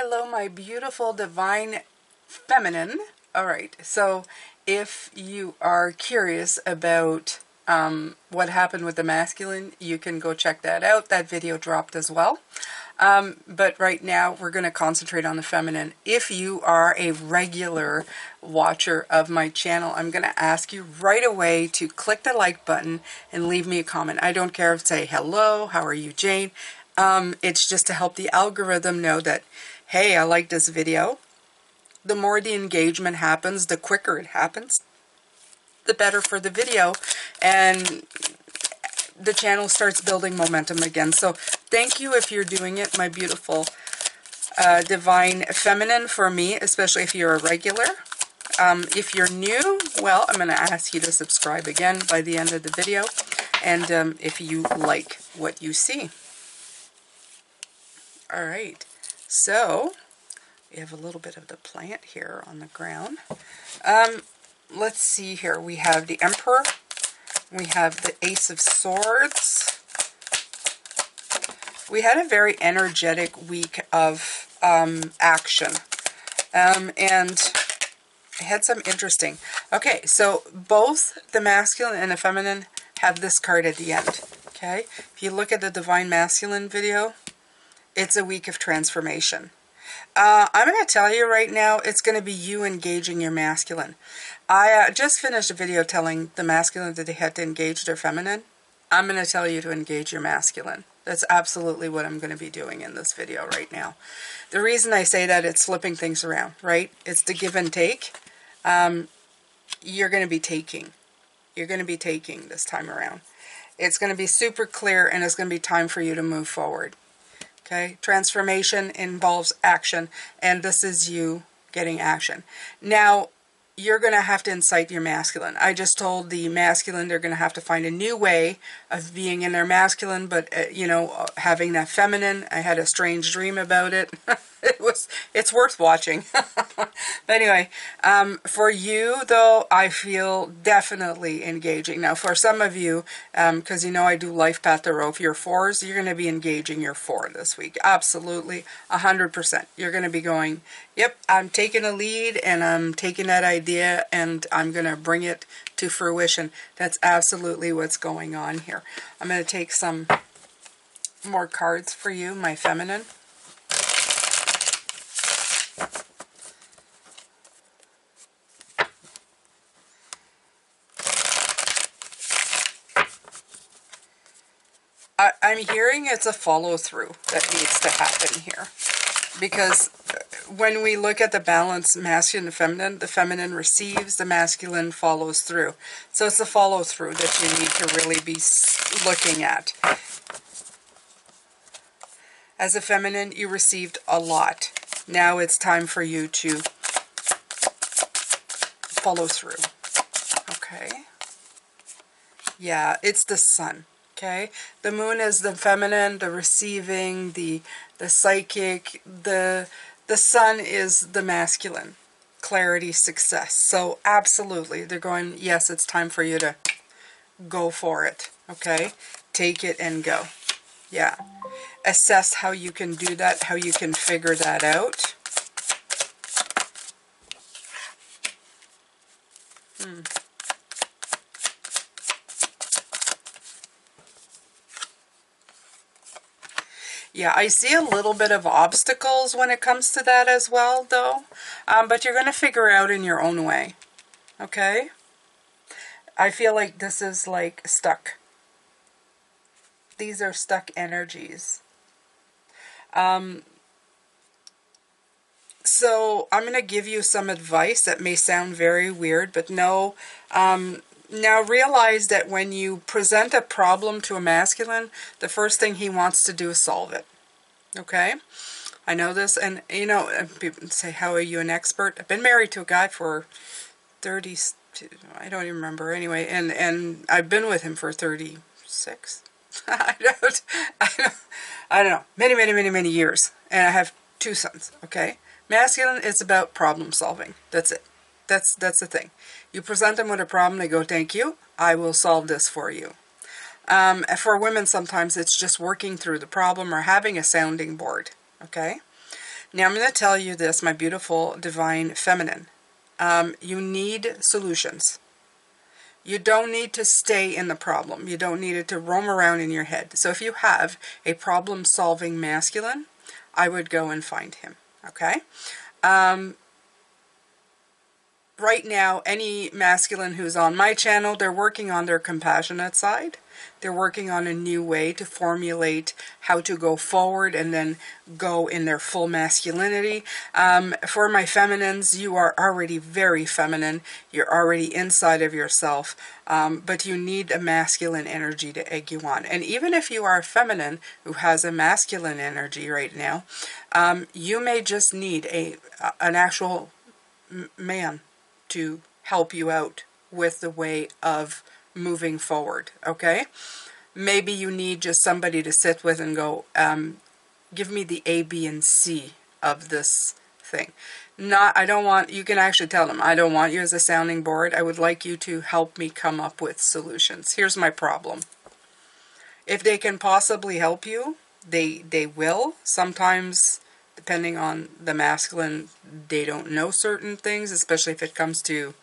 Hello, my beautiful divine feminine. All right, so if you are curious about what happened with the masculine, you can go check that out. That video dropped as well. But right now we're going to concentrate on the feminine. If you are a regular watcher of my channel, I'm going to ask you right away to click the like button and leave me a comment. I don't care if say hello, how are you, Jane? It's just to help the algorithm know that, hey, I like this video. The more the engagement happens, the quicker it happens, the better for the video, and the channel starts building momentum again. So thank you if you're doing it, my beautiful divine feminine, for me, especially if you're a regular. If you're new, well, I'm going to ask you to subscribe again by the end of the video, and if you like what you see. All right, so we have a little bit of the plant here on the ground. Let's see here. We have the Emperor. We have the Ace of Swords. We had a very energetic week of action. And I had some interesting. Okay, so both the masculine and the feminine have this card at the end. Okay, if you look at the Divine Masculine video, it's a week of transformation. I'm going to tell you right now, it's going to be you engaging your masculine. I just finished a video telling the masculine that they had to engage their feminine. I'm going to tell you to engage your masculine. That's absolutely what I'm going to be doing in this video right now. The reason I say that, it's flipping things around, right? It's the give and take. You're going to be taking. You're going to be taking this time around. It's going to be super clear, and it's going to be time for you to move forward. Okay, transformation involves action, and this is you getting action. Now, you're going to have to incite your masculine. I just told the masculine they're going to have to find a new way of being in their masculine, but, you know, having that feminine. I had a strange dream about it. It's worth watching. But anyway, for you, though, I feel definitely engaging. Now, for some of you, because you know I do Life Path Tarot, if you're fours, you're going to be engaging your four this week. Absolutely, 100%. You're going to be going, yep, I'm taking a lead, and I'm taking that idea, and I'm going to bring it to fruition. That's absolutely what's going on here. I'm going to take some more cards for you, my feminine. I'm hearing it's a follow-through that needs to happen here. Because when we look at the balance, masculine and feminine, the feminine receives, the masculine follows through. So it's the follow-through that you need to really be looking at. As a feminine, you received a lot. Now it's time for you to follow through. Okay? Yeah, it's the sun. Okay, the moon is the feminine, the receiving, the psychic. The sun is the masculine, clarity, success. So absolutely, they're going, yes, it's time for you to go for it. Okay, take it and go. Yeah, assess how you can do that, how you can figure that out. Yeah, I see a little bit of obstacles when it comes to that as well, though. But you're going to figure it out in your own way. Okay? I feel like this is like stuck. These are stuck energies. So I'm going to give you some advice that may sound very weird, but no. Now realize that when you present a problem to a masculine, the first thing he wants to do is solve it. Okay? I know this, and you know, people say, how are you an expert? I've been married to a guy for 30, I don't even remember anyway, and I've been with him for 36. I don't know. Many years. And I have 2 sons, okay? Masculine is about problem solving. That's it. That's the thing. You present them with a problem, they go, thank you, I will solve this for you. For women, sometimes it's just working through the problem or having a sounding board, okay? Now I'm going to tell you this, my beautiful divine feminine. You need solutions. You don't need to stay in the problem. You don't need it to roam around in your head. So if you have a problem-solving masculine, I would go and find him. Okay? Right now, any masculine who's on my channel, they're working on their compassionate side. They're working on a new way to formulate how to go forward and then go in their full masculinity. For my feminines, you are already very feminine. You're already inside of yourself, but you need a masculine energy to egg you on. And even if you are a feminine who has a masculine energy right now, you may just need an actual man to help you out with the way of moving forward, okay? Maybe you need just somebody to sit with and go, give me the A, B, and C of this thing. I don't want, you can actually tell them, I don't want you as a sounding board. I would like you to help me come up with solutions. Here's my problem. If they can possibly help you, they will. Sometimes, depending on the masculine, they don't know certain things, especially if it comes to,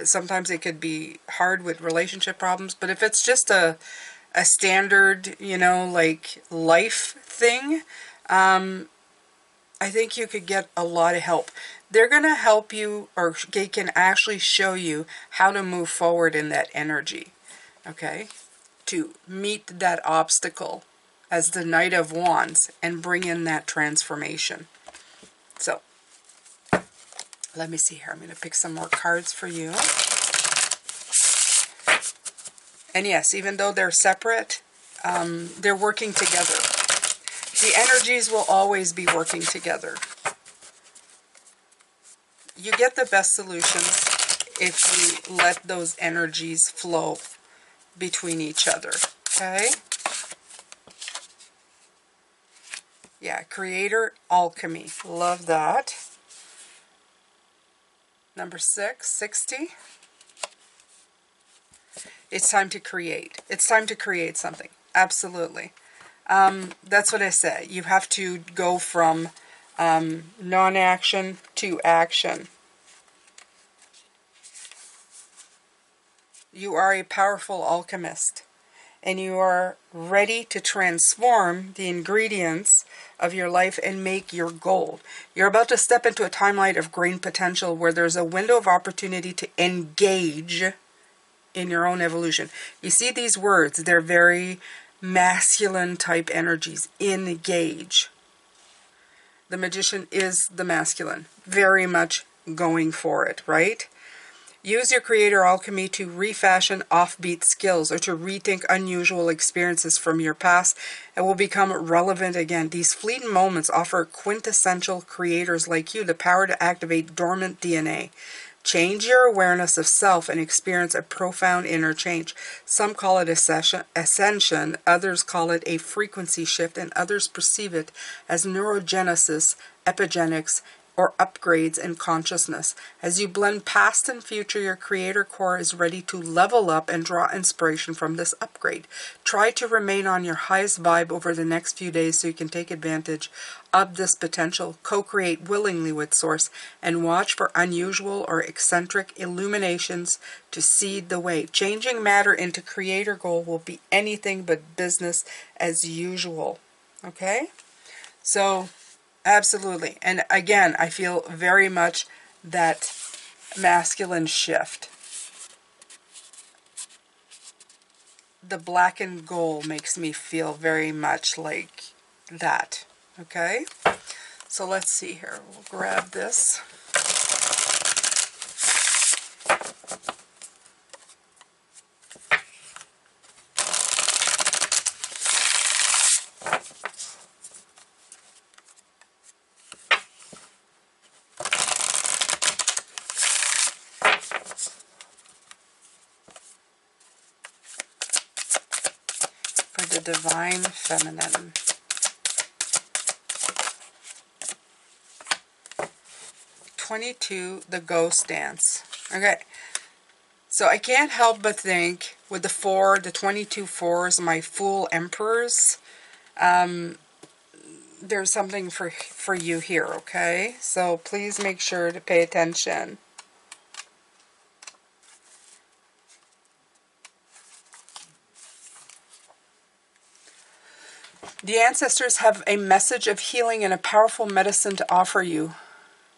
sometimes it could be hard with relationship problems, but if it's just a standard, you know, like life thing, I think you could get a lot of help. They're going to help you, or they can actually show you how to move forward in that energy, okay, to meet that obstacle as the Knight of Wands and bring in that transformation. So, let me see here. I'm going to pick some more cards for you. And yes, even though they're separate, they're working together. The energies will always be working together. You get the best solutions if you let those energies flow between each other. Okay? Yeah, creator, alchemy. Love that. Number 6, 60. It's time to create. It's time to create something. Absolutely. That's what I say. You have to go from non-action to action. You are a powerful alchemist, and you are ready to transform the ingredients of your life and make your gold. You're about to step into a timeline of great potential where there's a window of opportunity to engage in your own evolution. You see these words, they're very masculine type energies. Engage. The magician is the masculine, very much going for it, right? Use your creator alchemy to refashion offbeat skills or to rethink unusual experiences from your past and will become relevant again. These fleeting moments offer quintessential creators like you the power to activate dormant DNA. Change your awareness of self and experience a profound inner change. Some call it ascension, others call it a frequency shift, and others perceive it as neurogenesis, epigenetics, or upgrades in consciousness. As you blend past and future, your creator core is ready to level up and draw inspiration from this upgrade. Try to remain on your highest vibe over the next few days so you can take advantage of this potential. Co-create willingly with Source and watch for unusual or eccentric illuminations to seed the way. Changing matter into creator goal will be anything but business as usual. Okay? So, absolutely. And again, I feel very much that masculine shift. The black and gold makes me feel very much like that. Okay? So let's see here. We'll grab this. For the divine feminine. '22, the ghost dance. Okay, so I can't help but think with the 4, the 22 fours, my Fool Emperors, there's something for you here, okay? So please make sure to pay attention. The ancestors have a message of healing and a powerful medicine to offer you.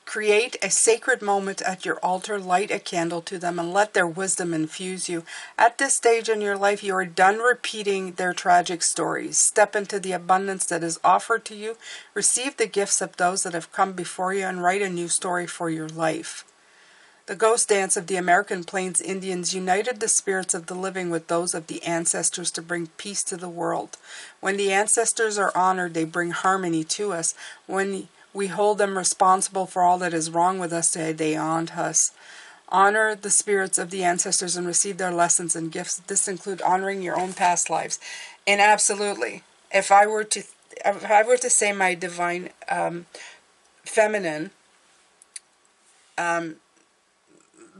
Create a sacred moment at your altar, light a candle to them, and let their wisdom infuse you. At this stage in your life, you are done repeating their tragic stories. Step into the abundance that is offered to you. Receive the gifts of those that have come before you and write a new story for your life. The ghost dance of the American Plains Indians united the spirits of the living with those of the ancestors to bring peace to the world. When the ancestors are honored, they bring harmony to us. When we hold them responsible for all that is wrong with us, they haunt us. Honor the spirits of the ancestors and receive their lessons and gifts. This includes honoring your own past lives. And absolutely, if I were to say my divine feminine,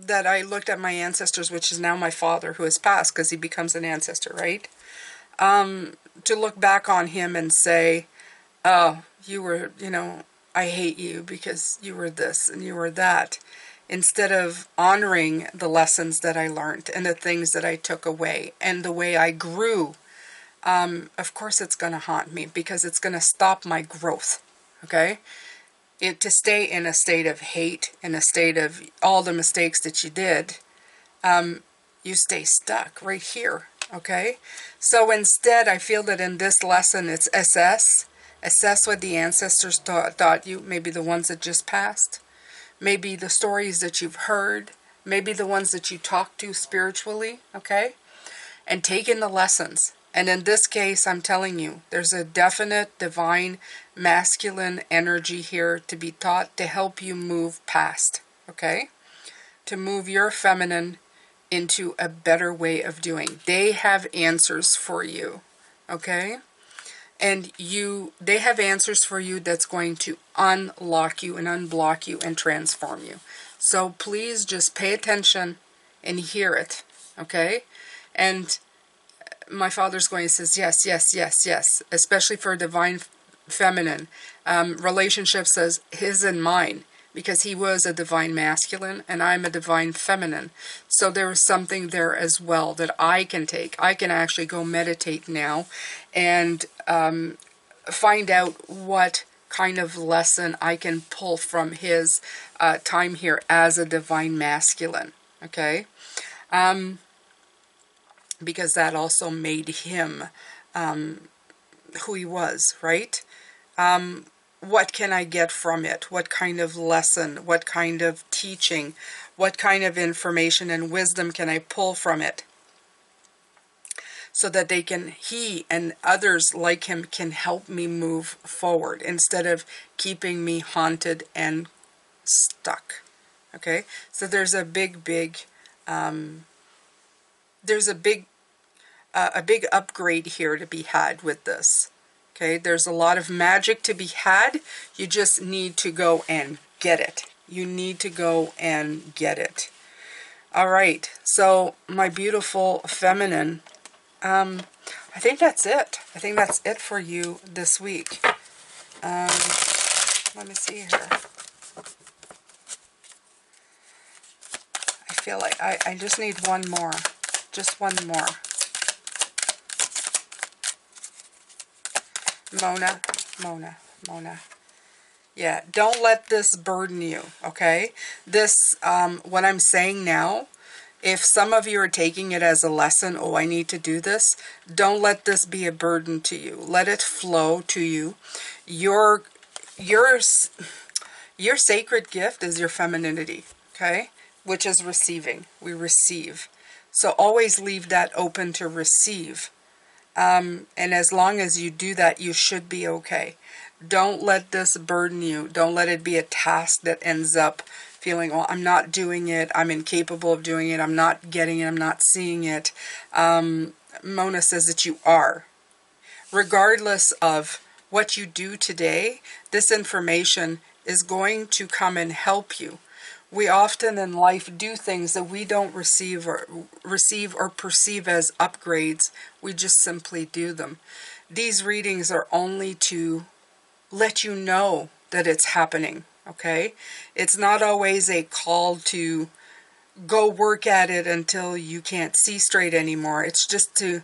that I looked at my ancestors, which is now my father who has passed because he becomes an ancestor, right? To look back on him and say, oh, you were, I hate you because you were this and you were that, instead of honoring the lessons that I learned and the things that I took away and the way I grew, of course it's going to haunt me because it's going to stop my growth, okay? To stay in a state of hate, in a state of all the mistakes that you did, you stay stuck right here, okay? So instead, I feel that in this lesson, it's assess what the ancestors taught you, maybe the ones that just passed, maybe the stories that you've heard, maybe the ones that you talked to spiritually, okay? And take in the lessons. And in this case, I'm telling you, there's a definite divine masculine energy here to be taught to help you move past, okay? To move your feminine into a better way of doing. They have answers for you, okay? And they have answers for you that's going to unlock you and unblock you and transform you. So please just pay attention and hear it, okay? And my father's going, says yes, yes, yes, yes, especially for a divine feminine. Relationship says his and mine, because he was a divine masculine and I'm a divine feminine. So there is something there as well that I can take. I can actually go meditate now and find out what kind of lesson I can pull from his time here as a divine masculine. Okay? Because that also made him who he was, right? What can I get from it? What kind of lesson? What kind of teaching? What kind of information and wisdom can I pull from it? So that he and others like him can help me move forward instead of keeping me haunted and stuck. Okay? So there's a big upgrade here to be had with this. Okay, there's a lot of magic to be had. You just need to go and get it. You need to go and get it. All right, so my beautiful feminine, I think that's it. I think that's it for you this week. Let me see here. I feel like I just need one more. Just one more. Mona. Yeah, don't let this burden you, okay? This, what I'm saying now, if some of you are taking it as a lesson, oh, I need to do this, don't let this be a burden to you. Let it flow to you. Your sacred gift is your femininity, okay? Which is receiving. We receive. So always leave that open to receive. And as long as you do that, you should be okay. Don't let this burden you. Don't let it be a task that ends up feeling, well, I'm not doing it. I'm incapable of doing it. I'm not getting it. I'm not seeing it. Mona says that you are. Regardless of what you do today, this information is going to come and help you. We often in life do things that we don't receive or perceive as upgrades. We just simply do them. These readings are only to let you know that it's happening, okay? It's not always a call to go work at it until you can't see straight anymore. It's just to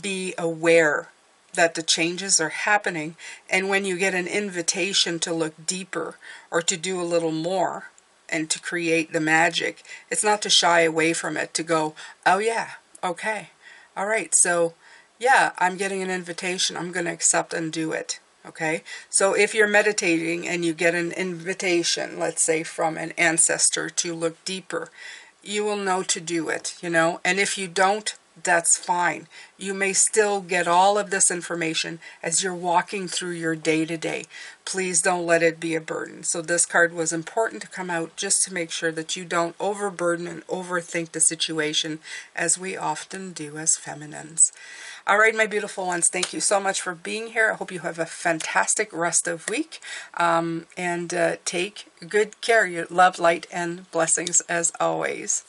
be aware that the changes are happening, and when you get an invitation to look deeper or to do a little more and to create the magic, it's not to shy away from it, to go, oh yeah, okay, all right, so yeah, I'm getting an invitation, I'm going to accept and do it. Okay, so if you're meditating and you get an invitation, let's say from an ancestor, to look deeper, you will know to do it, you know. And if you don't, that's fine. You may still get all of this information as you're walking through your day-to-day. Please don't let it be a burden. So this card was important to come out just to make sure that you don't overburden and overthink the situation, as we often do as feminines. All right, my beautiful ones, thank you so much for being here. I hope you have a fantastic rest of week, and take good care. Your love, light, and blessings as always.